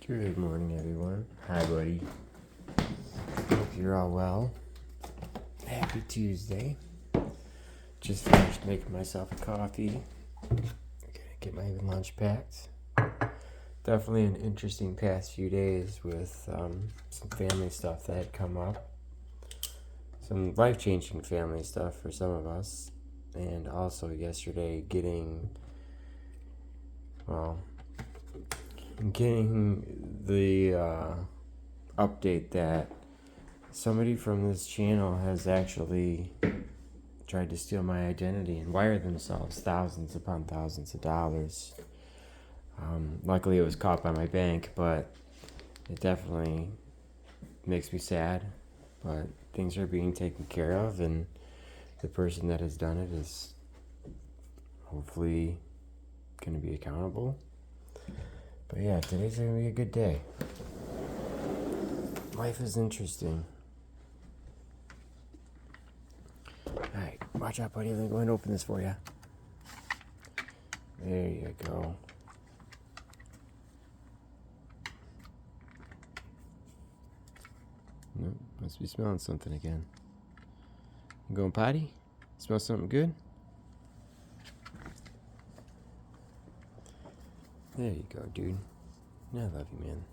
Good morning, everyone. Hi, buddy. Hope you're all well. Happy Tuesday. Just finished making myself a coffee. Gonna get my lunch packed. Definitely an interesting past few days with some family stuff that had come up. Some life-changing family stuff for some of us. And also yesterday getting the update that somebody from this channel has actually tried to steal my identity and wire themselves thousands upon thousands of dollars. Luckily, it was caught by my bank, but it definitely makes me sad. But things are being taken care of, and the person that has done it is hopefully going to be accountable. But yeah, today's going to be a good day. Life is interesting. Alright, watch out, buddy. Let me go ahead and open this for you. There you go. Nope, must be smelling something again. You going potty? Smell something good? There you go, dude. I love you, man.